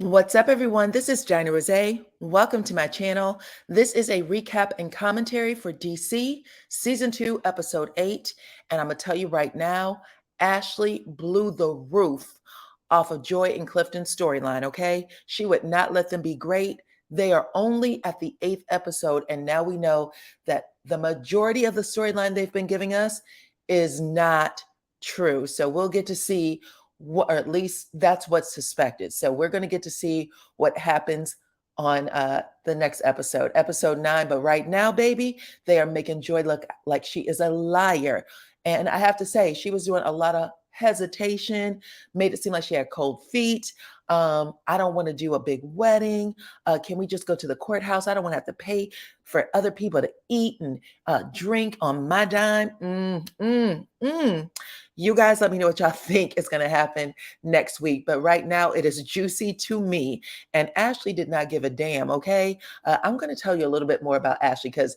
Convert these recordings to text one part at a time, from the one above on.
What's up, everyone? This is DyanaRozay. Welcome to my channel. This is a recap and commentary for DC Season 2, Episode 8. And I'm going to tell you right now, Ashley blew the roof off of Joy and Clifton's storyline, okay? She would not let them be great. They are only at the 8th episode, and now we know that the majority of the storyline they've been giving us is not true. So we'll get to see or at least that's what's suspected. So we're going to get to see what happens on the next episode 9. But right now, baby, they are making Joy look like she is a liar. And I have to say, she was doing a lot of hesitation, made it seem like she had cold feet. I don't want to do a big wedding. Can we just go to the courthouse? I don't want to have to pay for other people to eat and drink on my dime. You guys let me know what y'all think is going to happen next week. But right now, it is juicy to me. And Ashley did not give a damn, okay? I'm going to tell you a little bit more about Ashley because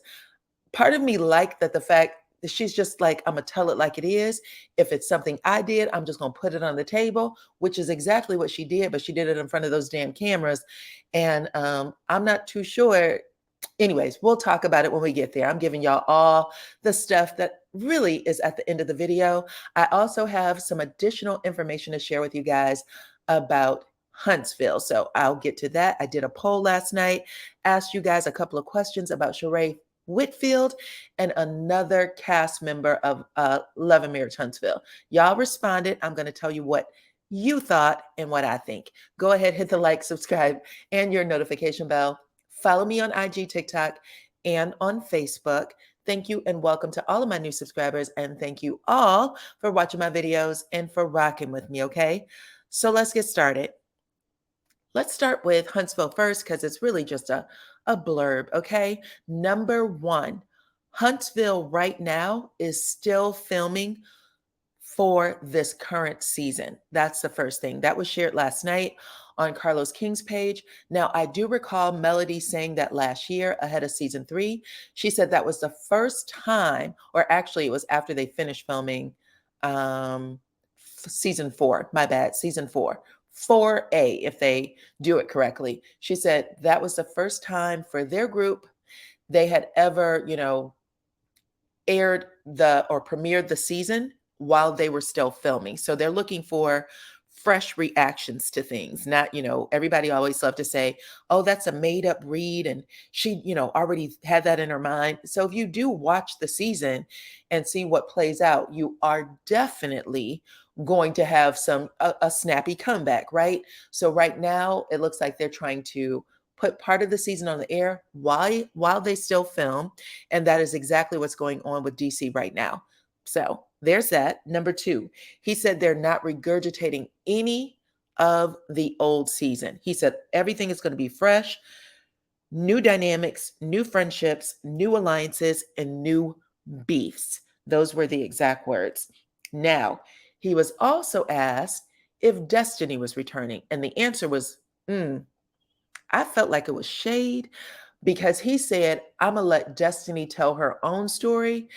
part of me liked that the fact that she's just like, I'm going to tell it like it is. If it's something I did, I'm just going to put it on the table, which is exactly what she did. But she did it in front of those damn cameras. And I'm not too sure. Anyways, we'll talk about it when we get there. I'm giving y'all all the stuff that really is at the end of the video. I also have some additional information to share with you guys about Huntsville. So I'll get to that. I did a poll last night, asked you guys a couple of questions about Sheree Whitfield and another cast member of Love and Marriage Huntsville. Y'all responded. I'm going to tell you what you thought and what I think. Go ahead, hit the like, subscribe, and your notification bell. Follow me on IG, TikTok, and on Facebook. Thank you and welcome to all of my new subscribers. And thank you all for watching my videos and for rocking with me, okay? So let's get started. Let's start with Huntsville first because it's really just a blurb, okay? Number 1, Huntsville right now is still filming for this current season. That's the first thing. That was shared last night on Carlos King's page. Now, I do recall Melody saying that last year ahead of season 3. She said that was the first time, or actually it was after they finished filming season 4, my bad, season 4. 4A, if they do it correctly. She said that was the first time for their group they had ever, aired or premiered the season while they were still filming. So they're looking for fresh reactions to things. Not, everybody always love to say, oh, that's a made up read. And she, already had that in her mind. So if you do watch the season and see what plays out, you are definitely going to have a snappy comeback, right? So right now it looks like they're trying to put part of the season on the air while they still film. And that is exactly what's going on with DC right now. So there's that. Number 2, he said they're not regurgitating any of the old season. He said everything is going to be fresh, new dynamics, new friendships, new alliances, and new beefs. Those were the exact words. Now, he was also asked if Destiny was returning, and the answer was, I felt like it was shade because he said, I'm going to let Destiny tell her own story.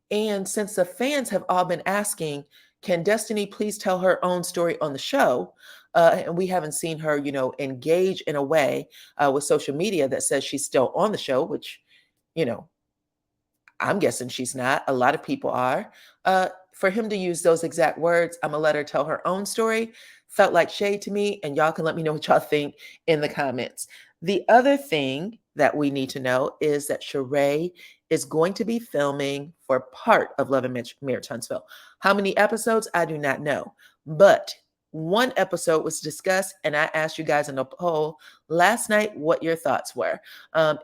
And since the fans have all been asking, can Destiny please tell her own story on the show? And we haven't seen her, engage in a way with social media that says she's still on the show, which, I'm guessing she's not. A lot of people are. For him to use those exact words, I'm going to let her tell her own story, felt like shade to me. And y'all can let me know what y'all think in the comments. The other thing that we need to know is that Sheree is going to be filming for part of Love and Marriage Huntsville. How many episodes? I do not know. But one episode was discussed, and I asked you guys in a poll last night what your thoughts were.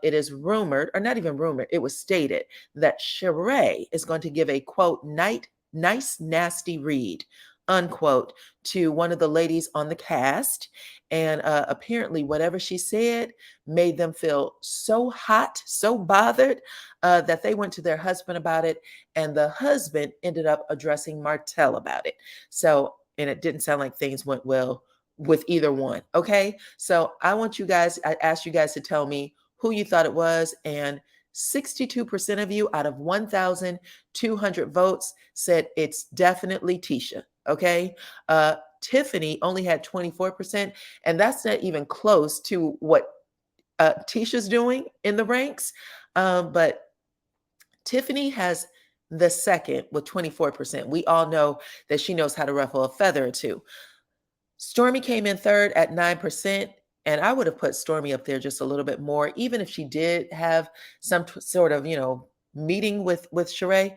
It is rumored, or not even rumored, it was stated that Sheree is going to give a, quote, nice, nasty read, unquote, to one of the ladies on the cast. And apparently whatever she said made them feel so hot, so bothered that they went to their husband about it. And the husband ended up addressing Martell about it. So, and it didn't sound like things went well with either one. Okay. So I asked you guys to tell me who you thought it was. And 62% of you out of 1,200 votes said it's definitely Tisha. Okay. Tiffany only had 24%, and that's not even close to what Tisha's doing in the ranks. But Tiffany has the second with 24%. We all know that she knows how to ruffle a feather or two. Stormy came in third at 9%. And I would have put Stormy up there just a little bit more, even if she did have some sort of, meeting with Sheree.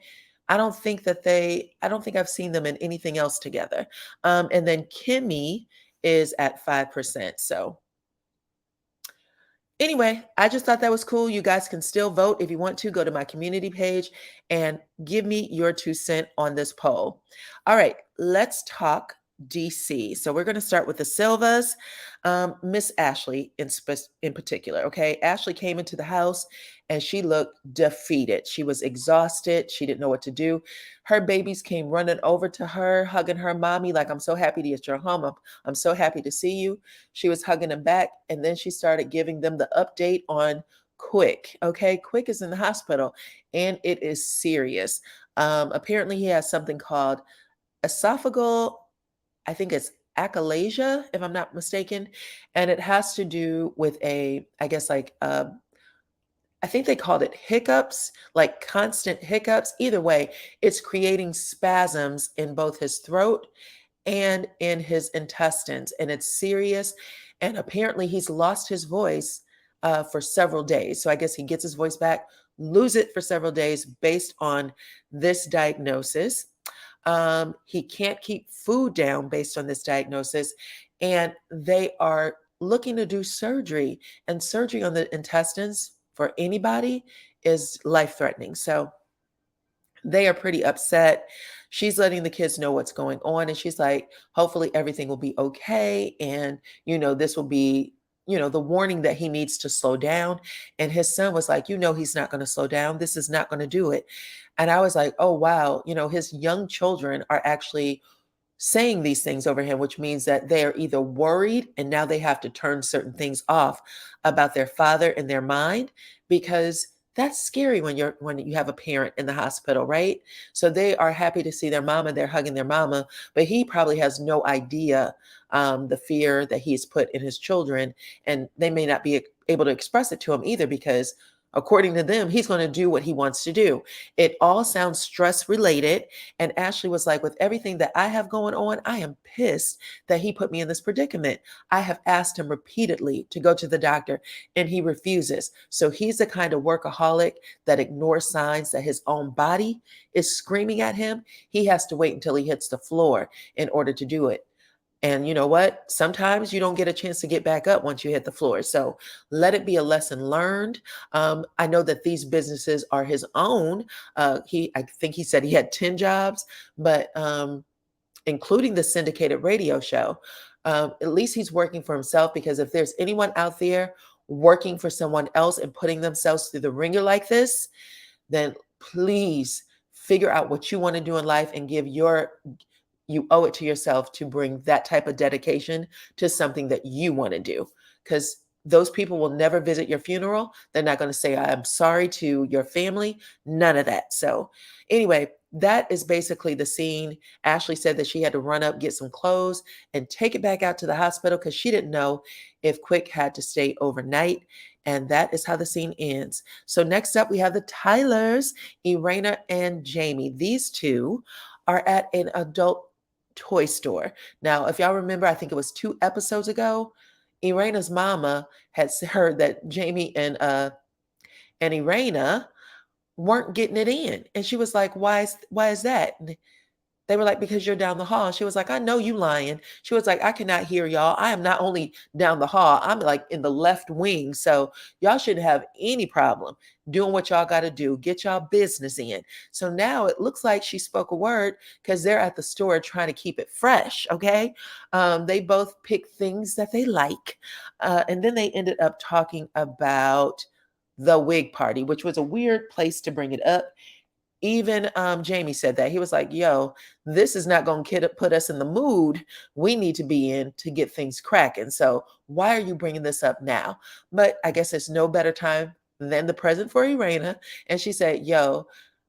I don't think I've seen them in anything else together. And then Kimmy is at 5%. So anyway, I just thought that was cool. You guys can still vote if you want to. Go to my community page and give me your 2 cents on this poll. All right, let's talk DC. So we're going to start with the Silvas. Miss Ashley in particular. Okay, Ashley came into the house and she looked defeated. She was exhausted. She didn't know what to do. Her babies came running over to her, hugging her mommy like, "I'm so happy that you're home. I'm so happy to see you." She was hugging them back, and then she started giving them the update on Quick. Okay, Quick is in the hospital, and it is serious. Apparently, he has something called esophageal, I think it's achalasia, if I'm not mistaken, and it has to do with I guess like I think they called it hiccups, like constant hiccups. Either way, it's creating spasms in both his throat and in his intestines, and it's serious. And apparently, he's lost his voice for several days. So I guess he gets his voice back, lose it for several days based on this diagnosis. He can't keep food down based on this diagnosis, and they are looking to do surgery. And surgery on the intestines for anybody is life-threatening. So they are pretty upset. She's letting the kids know what's going on, and she's like, hopefully everything will be okay. And, this will be, the warning that he needs to slow down. And his son was like, he's not going to slow down. This is not going to do it. And I was like, oh, wow. His young children are actually saying these things over him, which means that they are either worried and now they have to turn certain things off about their father in their mind, because that's scary when you have a parent in the hospital, right? So they are happy to see their mama, they're hugging their mama, but he probably has no idea the fear that he's put in his children, and they may not be able to express it to him either, because according to them, he's going to do what he wants to do. It all sounds stress related. And Ashley was like, with everything that I have going on, I am pissed that he put me in this predicament. I have asked him repeatedly to go to the doctor and he refuses. So he's the kind of workaholic that ignores signs that his own body is screaming at him. He has to wait until he hits the floor in order to do it. And you know what? Sometimes you don't get a chance to get back up once you hit the floor. So let it be a lesson learned. I know that these businesses are his own. I think he said he had 10 jobs, but including the syndicated radio show. At least he's working for himself, because if there's anyone out there working for someone else and putting themselves through the ringer like this, then please figure out what you want to do in life and you owe it to yourself to bring that type of dedication to something that you want to do, because those people will never visit your funeral. They're not going to say, "I'm sorry" to your family. None of that. So anyway, that is basically the scene. Ashley said that she had to run up, get some clothes, and take it back out to the hospital because she didn't know if Quick had to stay overnight. And that is how the scene ends. So next up, we have the Tylers, Irena and Jamie. These two are at an adult toy store. Now, if y'all remember, I think it was 2 episodes ago, Irena's mama had heard that Jamie and Irena weren't getting it in. And she was like, why is that? And they were like, "Because you're down the hall." She was like, "I know you lying." She was like, "I cannot hear y'all. I am not only down the hall, I'm like in the left wing. So y'all shouldn't have any problem doing what y'all got to do. Get y'all business in." So now it looks like she spoke a word, because they're at the store trying to keep it fresh. Okay. They both picked things that they like. And then they ended up talking about the wig party, which was a weird place to bring it up. Even Jamie said that. He was like, "Yo, this is not going to put us in the mood we need to be in to get things cracking. So why are you bringing this up now?" But I guess there's no better time than the present for Irena. And she said, "Yo,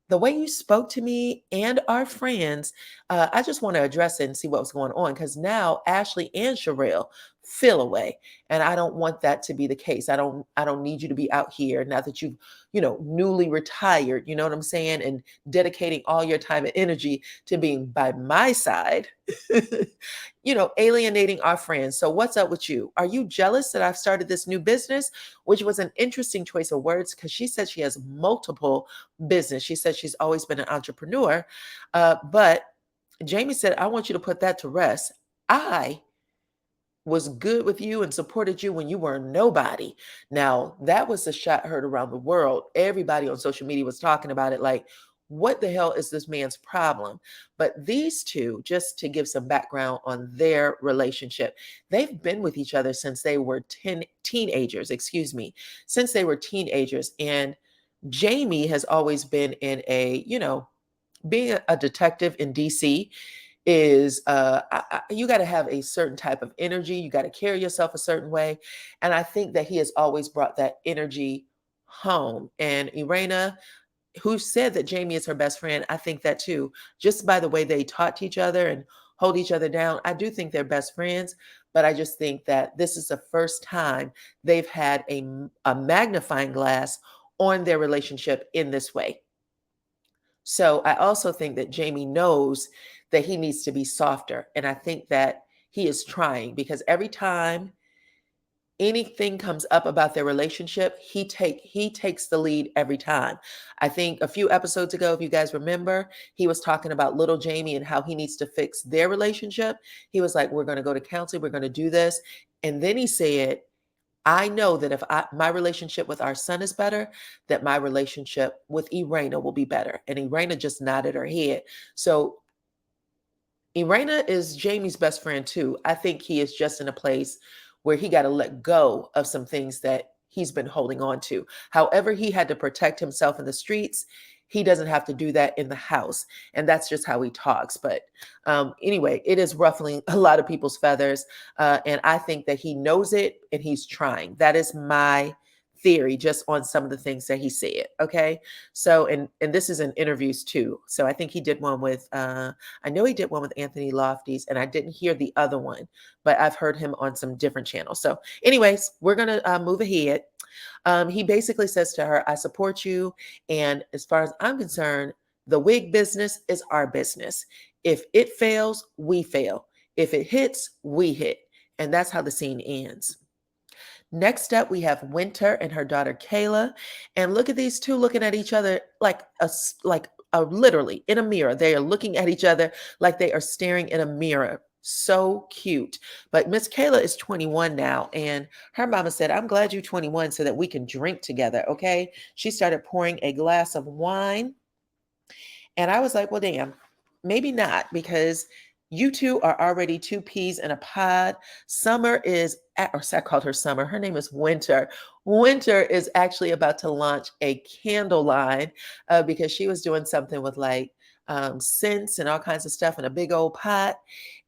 the way you spoke to me and our friends, I just want to address it and see what was going on, because now Ashley and Cheryl feel away, and I don't want that to be the case. I don't need you to be out here now that you've, newly retired, you know what I'm saying, and dedicating all your time and energy to being by my side, alienating our friends. So what's up with you? Are you jealous that I've started this new business? Which was an interesting choice of words, because she said she has multiple business. She said she's always been an entrepreneur. But Jamie said, I want you to put that to rest. I was good with you and supported you when you were nobody. Now, that was a shot heard around the world. Everybody on social media was talking about it like, what the hell is this man's problem? But these two, just to give some background on their relationship, they've been with each other since they were teenagers, since they were teenagers. And Jamie has always been in being a detective in DC is you got to have a certain type of energy. You got to carry yourself a certain way. And I think that he has always brought that energy home. And Irena, who said that Jamie is her best friend, I think that too, just by the way they talk to each other and hold each other down. I do think they're best friends, but I just think that this is the first time they've had a magnifying glass on their relationship in this way. So I also think that Jamie knows that he needs to be softer. And I think that he is trying, because every time anything comes up about their relationship, he takes the lead every time. I think a few episodes ago, if you guys remember, he was talking about little Jamie and how he needs to fix their relationship. He was like, we're going to go to counseling, we're going to do this. And then he said, I know that if my relationship with our son is better, that my relationship with Irena will be better. And Irena just nodded her head. So Irena is Jamie's best friend too. I think he is just in a place where he got to let go of some things that he's been holding on to. However, he had to protect himself in the streets. He doesn't have to do that in the house. And that's just how he talks. But anyway, it is ruffling a lot of people's feathers. And I think that he knows it and he's trying. That is my theory, just on some of the things that he said. Okay. So, and this is in interviews too. So I think he did one with, I know he did one with Anthony Lofty's, and I didn't hear the other one, but I've heard him on some different channels. So anyways, we're going to move ahead. He basically says to her, I support you. And as far as I'm concerned, the wig business is our business. If it fails, we fail. If it hits, we hit. And that's how the scene ends. Next up, we have Winter and her daughter Kayla. And look at these two looking at each other like literally in a mirror. They are looking at each other like they are staring in a mirror. So cute. But Miss Kayla is 21 now, and her mama said, I'm glad you're 21 so that we can drink together, okay? She started pouring a glass of wine. And I was like, well, damn, maybe not, because you two are already two peas in a pod. Summer is, or I called her Summer. Her name is Winter. Winter is actually about to launch a candle line because she was doing something with like scents and all kinds of stuff in a big old pot.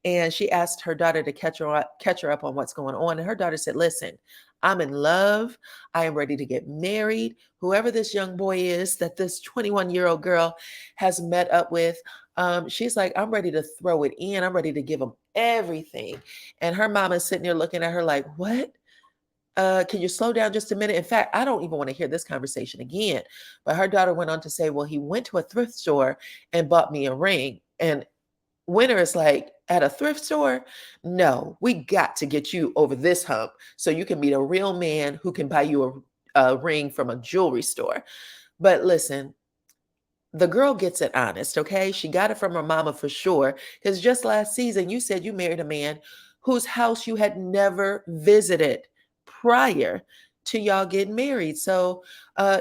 And she asked her daughter to catch her up on what's going on. And her daughter said, listen, I'm in love. I am ready to get married. Whoever this young boy is that this 21-year-old girl has met up with, she's like, I'm ready to throw it in. I'm ready to give him everything. And her mom is sitting there looking at her like, what? Can you slow down just a minute? In fact, I don't even want to hear this conversation again. But her daughter went on to say, well, he went to a thrift store and bought me a ring. And Winter is like, at a thrift store? No, we got to get you over this hump so you can meet a real man who can buy you a ring from a jewelry store. But listen, the girl gets it honest, okay? She got it from her mama for sure. Because just last season, you said you married a man whose house you had never visited prior to y'all getting married. So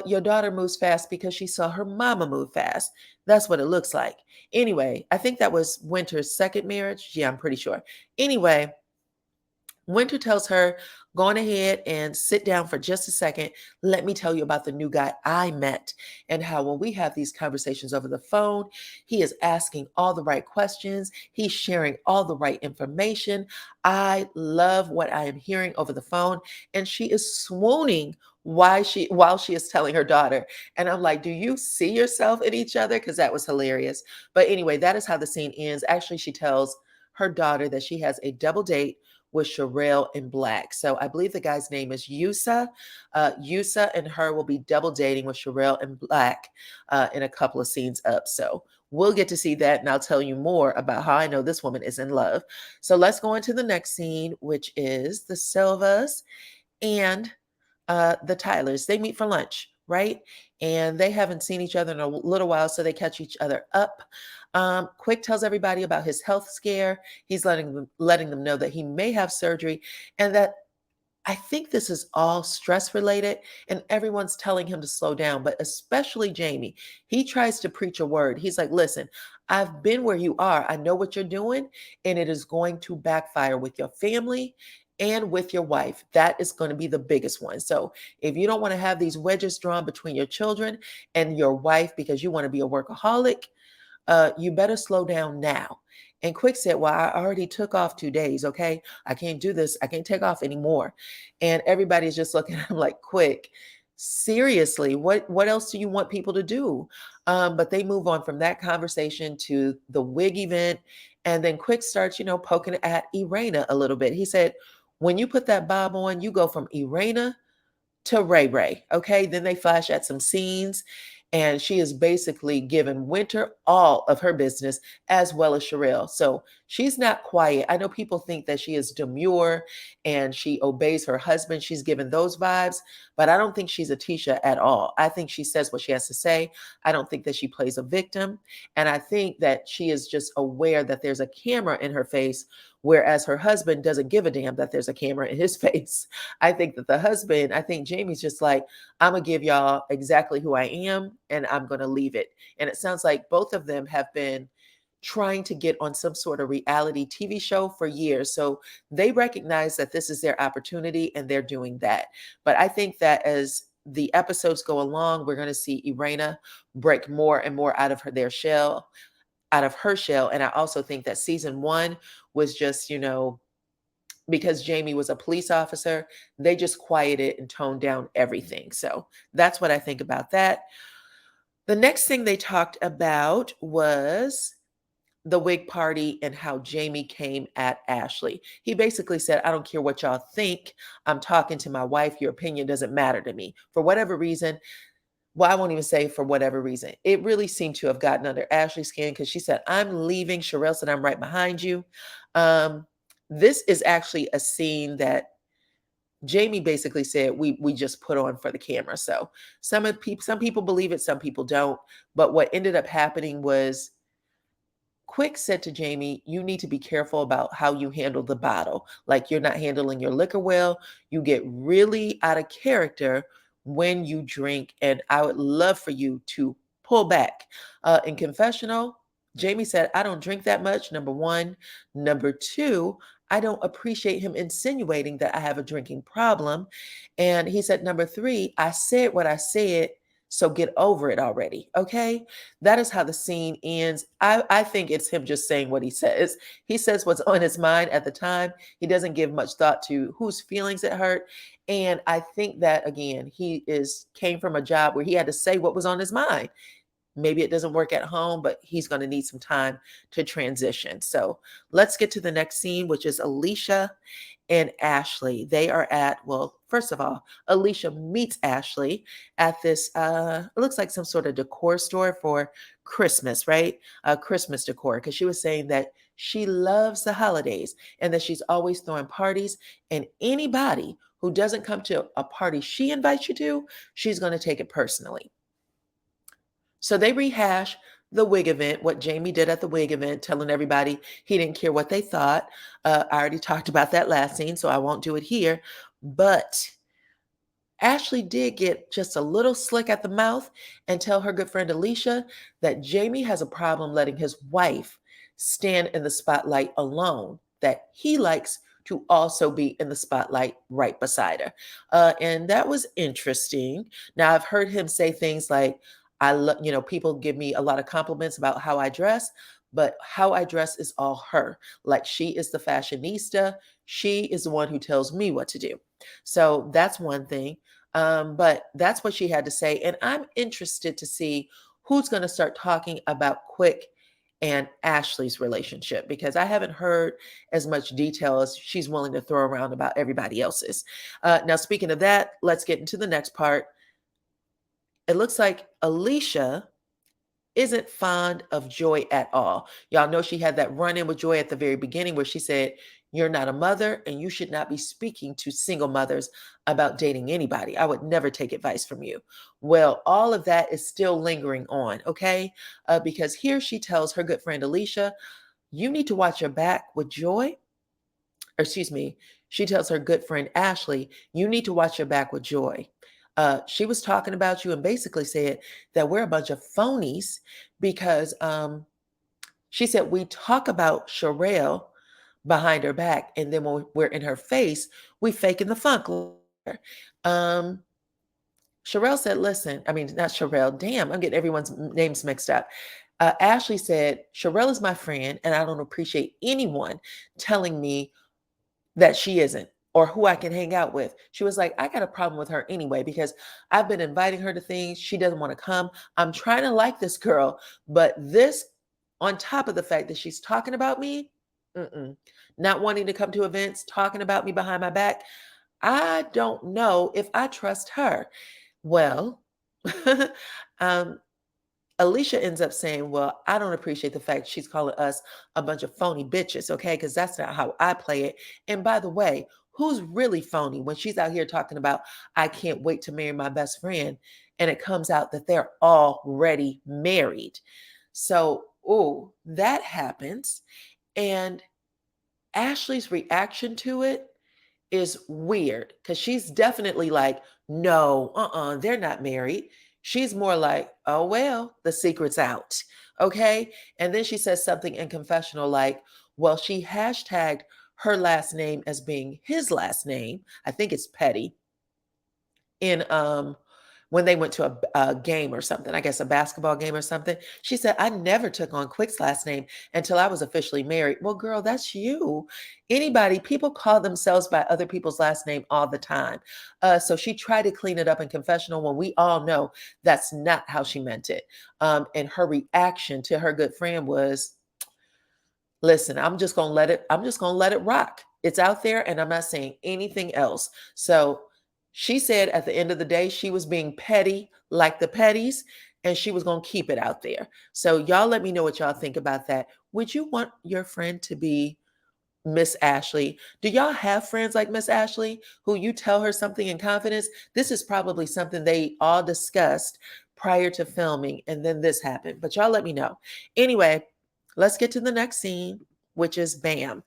your daughter moves fast because she saw her mama move fast. That's what it looks like. Anyway, I think that was Winter's second marriage. Yeah, I'm pretty sure. Anyway, Winter tells her, go on ahead and sit down for just a second. Let me tell you about the new guy I met and how when we have these conversations over the phone, he is asking all the right questions. He's sharing all the right information. I love what I am hearing over the phone. And she is swooning while she is telling her daughter. And I'm like, do you see yourself in each other? Because that was hilarious. But anyway, that is how the scene ends. Actually, she tells her daughter that she has a double date with Cheryl and Black. So I believe the guy's name is Yusa. Yusa and her will be double dating with Cheryl and Black in a couple of scenes up. So we'll get to see that, and I'll tell you more about how I know this woman is in love. So let's go into the next scene, which is the Silvas and the Tylers. They meet for lunch, right? And they haven't seen each other in a little while, so they catch each other up. Quick tells everybody about his health scare. He's letting them know that he may have surgery and that I think this is all stress related, and everyone's telling him to slow down, but especially Jamie. He tries to preach a word. He's like, listen, I've been where you are. I know what you're doing, and it is going to backfire with your family and with your wife. That is going to be the biggest one. So if you don't want to have these wedges drawn between your children and your wife because you want to be a workaholic, you better slow down now. And Quick said, well, I already took off 2 days. Okay. I can't do this. I can't take off anymore. And everybody's just looking at him like, Quick, seriously, what else do you want people to do? But they move on from that conversation to the wig event. And then Quick starts, poking at Irena a little bit. He said, when you put that bob on, you go from Irena to Ray Ray. Okay. Then they flash at some scenes, and she is basically giving Winter all of her business as well as Cheryl. So she's not quiet. I know people think that she is demure and she obeys her husband. She's given those vibes, but I don't think she's a Tisha at all. I think she says what she has to say. I don't think that she plays a victim. And I think that she is just aware that there's a camera in her face, whereas her husband doesn't give a damn that there's a camera in his face. I think that I think Jamie's just like, I'm going to give y'all exactly who I am and I'm going to leave it. And it sounds like both of them have been trying to get on some sort of reality TV show for years. So they recognize that this is their opportunity and they're doing that. But I think that as the episodes go along, we're going to see Irena break more and more out of her shell. And I also think that season 1 was just, because Jamie was a police officer, they just quieted and toned down everything. So that's what I think about that. The next thing they talked about was the wig party and how Jamie came at Ashley. He basically said, I don't care what y'all think. I'm talking to my wife. Your opinion doesn't matter to me. For whatever reason, well, I won't even say for whatever reason. It really seemed to have gotten under Ashley's skin because she said, I'm leaving. Cheryl said, I'm right behind you. This is actually a scene that Jamie basically said we just put on for the camera. So some people believe it, some people don't. But what ended up happening was Quick said to Jamie, you need to be careful about how you handle the bottle. Like you're not handling your liquor well. You get really out of character when you drink. And I would love for you to pull back. In confessional, Jamie said, I don't drink that much, number one. Number two, I don't appreciate him insinuating that I have a drinking problem. And he said, number three, I said what I said. So get over it already. Okay. That is how the scene ends. I think it's him just saying what he says. He says what's on his mind at the time. He doesn't give much thought to whose feelings it hurt. And I think that, again, came from a job where he had to say what was on his mind. Maybe it doesn't work at home, but he's going to need some time to transition. So let's get to the next scene, which is Alicia and Ashley. They are first of all, Alicia meets Ashley at this, it looks like some sort of decor store for Christmas, right? Christmas decor, because she was saying that she loves the holidays and that she's always throwing parties, and anybody who doesn't come to a party she invites you to, she's going to take it personally. So they rehash the wig event, what Jamie did at the wig event, telling everybody he didn't care what they thought. I already talked about that last scene, so I won't do it here. But Ashley did get just a little slick at the mouth and tell her good friend Alicia that Jamie has a problem letting his wife stand in the spotlight alone, that he likes to also be in the spotlight right beside her. And that was interesting. Now, I've heard him say things like, I love, people give me a lot of compliments about how I dress, but how I dress is all her. Like, she is the fashionista. She is the one who tells me what to do. So that's one thing. But that's what she had to say. And I'm interested to see who's going to start talking about Quick and Ashley's relationship, because I haven't heard as much detail as she's willing to throw around about everybody else's. Now, speaking of that, let's get into the next part. It looks like Alicia isn't fond of Joy at all. Y'all know she had that run in with Joy at the very beginning where she said, "You're not a mother and you should not be speaking to single mothers about dating anybody. I would never take advice from you." Well, all of that is still lingering on, okay? Because here she tells her good friend Alicia, "You need to watch your back with Joy." Or excuse me, she tells her good friend Ashley, "You need to watch your back with Joy. She was talking about you and basically said that we're a bunch of phonies because she said we talk about Cheryl behind her back, and then when we're in her face, we faking the funk." Um, Cheryl said, "Listen, I mean, not Cheryl, damn, I'm getting everyone's names mixed up." Ashley said, "Cheryl is my friend, and I don't appreciate anyone telling me that she isn't, or who I can hang out with." She was like, "I got a problem with her anyway because I've been inviting her to things. She doesn't want to come. I'm trying to like this girl, but this, on top of the fact that she's talking about me, not wanting to come to events, talking about me behind my back, I don't know if I trust her." Well, um, Alicia ends up saying, "Well, I don't appreciate the fact she's calling us a bunch of phony bitches, okay? Because that's not how I play it. And by the way, who's really phony when she's out here talking about, I can't wait to marry my best friend, and it comes out that they're already married?" So, oh, that happens. And Ashley's reaction to it is weird because she's definitely like, "No, they're not married." She's more like, "Oh, well, the secret's out." Okay. And then she says something in confessional like, "Well, she hashtagged her last name as being his last name. I think it's Petty in when they went to a game or something, I guess a basketball game or something." She said, "I never took on Quick's last name until I was officially married." Well, girl, that's you. Anybody, people call themselves by other people's last name all the time. So she tried to clean it up in confessional when we all know that's not how she meant it. And her reaction to her good friend was, "Listen, I'm just gonna let it rock. It's out there and I'm not saying anything else." So she said at the end of the day, she was being petty like the petties, and she was gonna keep it out there. So y'all let me know what y'all think about that. Would you want your friend to be Miss Ashley? Do y'all have friends like Miss Ashley who you tell her something in confidence? This is probably something they all discussed prior to filming, and then this happened. But y'all let me know. Anyway, let's get to the next scene, which is bam.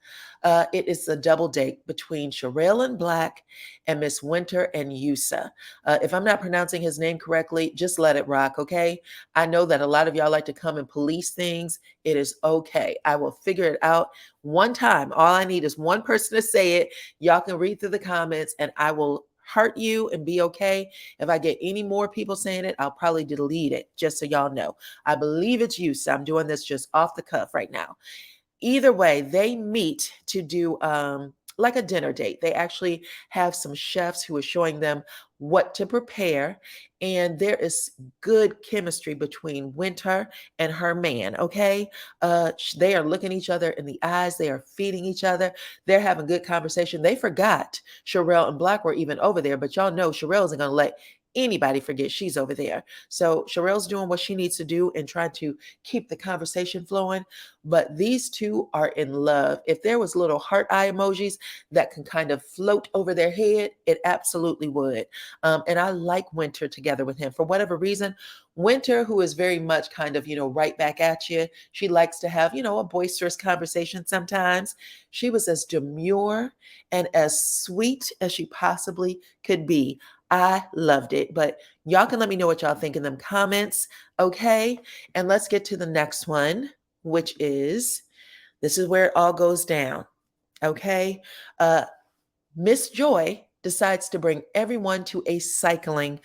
It is a double date between Cheryl and Black and Miss Winter and Yusa. If I'm not pronouncing his name correctly, just let it rock, okay? I know that a lot of y'all like to come and police things. It is okay. I will figure it out one time. All I need is one person to say it. Y'all can read through the comments and I will heart you and be okay. If I get any more people saying it, I'll probably delete it, just so y'all know. I believe it's Yusa. I'm doing this just off the cuff right now. Either way, they meet to do like a dinner date. They actually have some chefs who are showing them what to prepare. And there is good chemistry between Winter and her man. Okay. They are looking each other in the eyes. They are feeding each other. They're having good conversation. They forgot Cheryl and Black were even over there, but y'all know Cheryl isn't going to let anybody forget she's over there. So Cheryl's doing what she needs to do and trying to keep the conversation flowing. But these two are in love. If there was little heart eye emojis that can kind of float over their head, it absolutely would. And I like Winter together with him for whatever reason. Winter, who is very much kind of, right back at you. She likes to have, a boisterous conversation sometimes. She was as demure and as sweet as she possibly could be. I loved it. But y'all can let me know what y'all think in them comments. Okay. And let's get to the next one, which is this is where it all goes down. Okay. Uh, Miss Joy decides to bring everyone to a cycling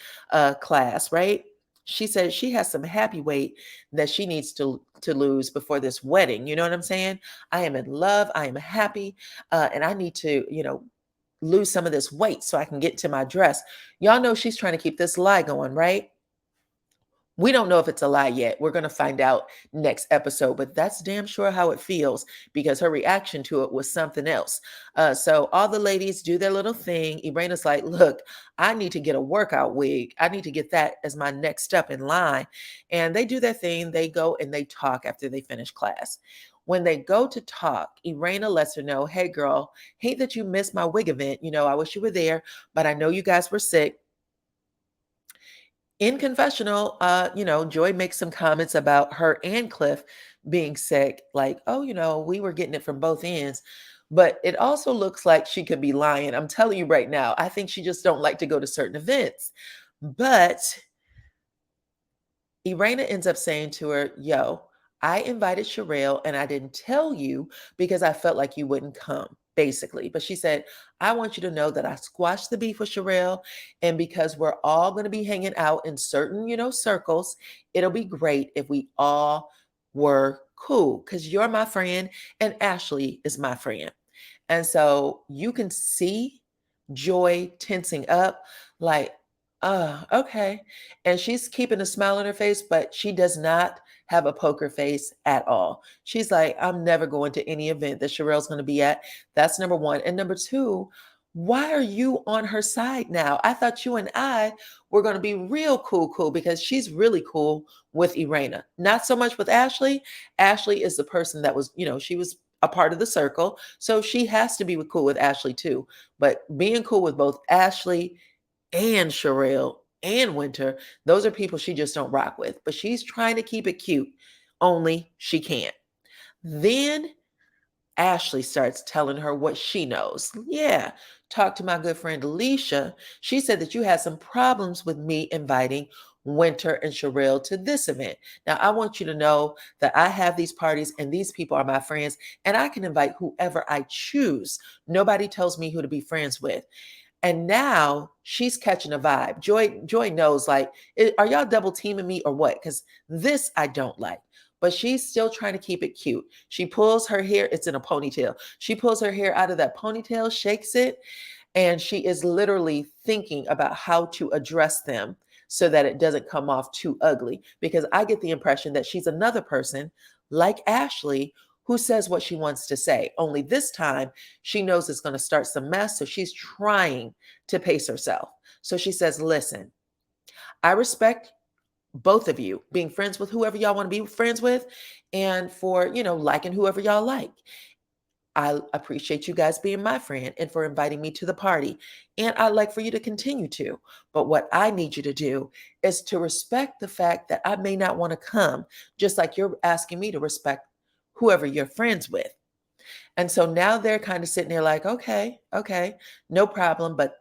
class, right? She says she has some happy weight that she needs to lose before this wedding. You know what I'm saying? I am in love. I am happy, and I need to, lose some of this weight so I can get to my dress. Y'all know she's trying to keep this lie going, right? We don't know if it's a lie yet. We're going to find out next episode, but that's damn sure how it feels because her reaction to it was something else. So all the ladies do their little thing. Irena's like, look, I need to get a workout wig. I need to get that as my next step in line. And they do their thing. They go and they talk after they finish class. When they go to talk, Irena lets her know, hey, girl, hate that you missed my wig event. I wish you were there, but I know you guys were sick. In confessional, Joy makes some comments about her and Cliff being sick, like, oh, we were getting it from both ends. But it also looks like she could be lying. I'm telling you right now, I think she just don't like to go to certain events. But Irena ends up saying to her, yo, I invited Sherelle and I didn't tell you because I felt like you wouldn't come, basically. But she said, I want you to know that I squashed the beef with Sherelle. And because we're all going to be hanging out in certain, circles, it'll be great if we all were cool because you're my friend and Ashley is my friend. And so you can see Joy tensing up, like, okay. And she's keeping a smile on her face, but she does not have a poker face at all. She's like, I'm never going to any event that Sherelle's going to be at. That's number one. And number two, why are you on her side now? I thought you and I were going to be real cool because she's really cool with Irena. Not so much with Ashley. Ashley is the person that was, she was a part of the circle. So she has to be cool with Ashley too. But being cool with both Ashley and Sherelle and Winter, those are people she just don't rock with. But she's trying to keep it cute, only she can't. Then Ashley starts telling her what she knows. Yeah, talk to my good friend Alicia. She said that you had some problems with me inviting Winter and Sherelle to this event. Now, I want you to know that I have these parties and these people are my friends, and I can invite whoever I choose. Nobody tells me who to be friends with. And now she's catching a vibe. Joy knows, like, are y'all double teaming me or what? Because this I don't like. But she's still trying to keep it cute. She pulls her hair, it's in a ponytail. She pulls her hair out of that ponytail, shakes it, and she is literally thinking about how to address them so that it doesn't come off too ugly. Because I get the impression that she's another person like Ashley who says what she wants to say. Only this time she knows it's going to start some mess. So she's trying to pace herself. So she says, listen, I respect both of you being friends with whoever y'all want to be friends with and for, liking whoever y'all like. I appreciate you guys being my friend and for inviting me to the party. And I'd like for you to continue to. But what I need you to do is to respect the fact that I may not want to come, just like you're asking me to respect whoever you're friends with. And so now they're kind of sitting there like, okay, no problem. But,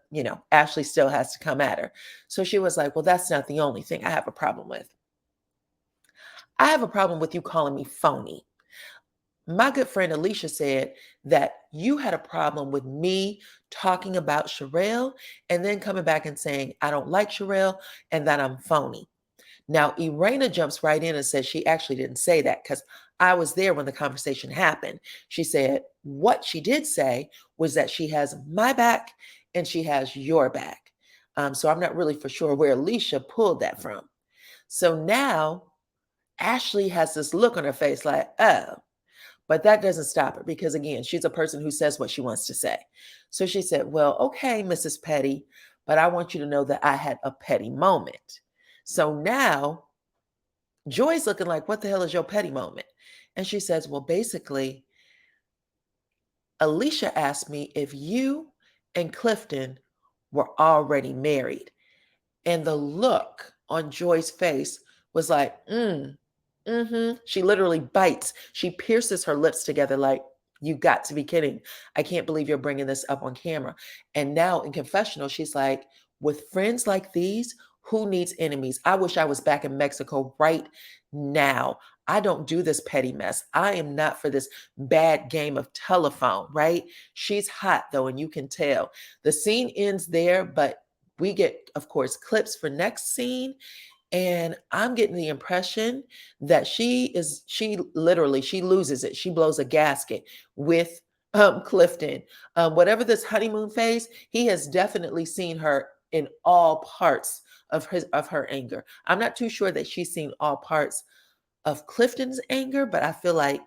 Ashley still has to come at her. So she was like, well, that's not the only thing I have a problem with. I have a problem with you calling me phony. My good friend Alicia said that you had a problem with me talking about Sherelle and then coming back and saying, I don't like Sherelle and that I'm phony. Now, Irena jumps right in and says she actually didn't say that because I was there when the conversation happened. She said what she did say was that she has my back and she has your back. So I'm not really for sure where Alicia pulled that from. So now Ashley has this look on her face like, oh, but that doesn't stop her because, again, she's a person who says what she wants to say. So she said, well, okay, Mrs. Petty, but I want you to know that I had a petty moment. So now Joy's looking like, what the hell is your petty moment? And she says, well, basically, Alicia asked me if you and Clifton were already married. And the look on Joy's face was like, She literally bites. She pierces her lips together like, you got to be kidding. I can't believe you're bringing this up on camera. And now in confessional, she's like, with friends like these, Who needs enemies? I wish I was back in Mexico right now. I don't do this petty mess. I am not for this bad game of telephone, right? She's hot though, and you can tell. The scene ends there, but we get, of course, clips for next scene. And I'm getting the impression that she literally, she loses it. She blows a gasket with Clifton. Whatever this honeymoon phase, he has definitely seen her in all parts of her anger. I'm not too sure that she's seen all parts of Clifton's anger, but I feel like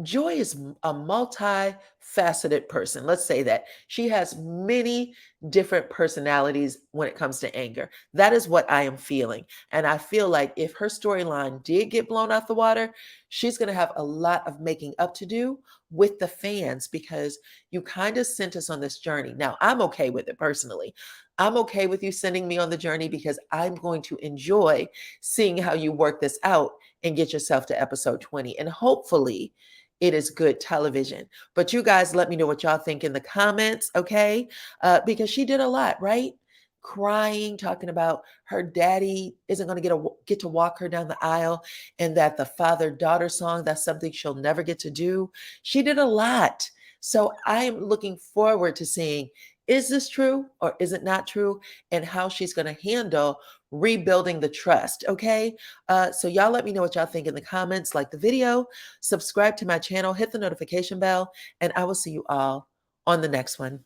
Joy is a multifaceted person. Let's say that. She has many different personalities when it comes to anger. That is what I am feeling. And I feel like if her storyline did get blown out the water, she's going to have a lot of making up to do with the fans because you kind of sent us on this journey. Now, I'm okay with it personally. I'm okay with you sending me on the journey because I'm going to enjoy seeing how you work this out and get yourself to episode 20. And hopefully, it is good television. But you guys let me know what y'all think in the comments, okay? Because she did a lot, right? Crying, talking about her daddy isn't going to get to walk her down the aisle, and that the father-daughter song, that's something she'll never get to do. She did a lot. So I am looking forward to seeing, is this true or is it not true? And how she's going to handle rebuilding the trust, okay? So y'all let me know what y'all think in the comments. Like the video, subscribe to my channel, hit the notification bell, and I will see you all on the next one.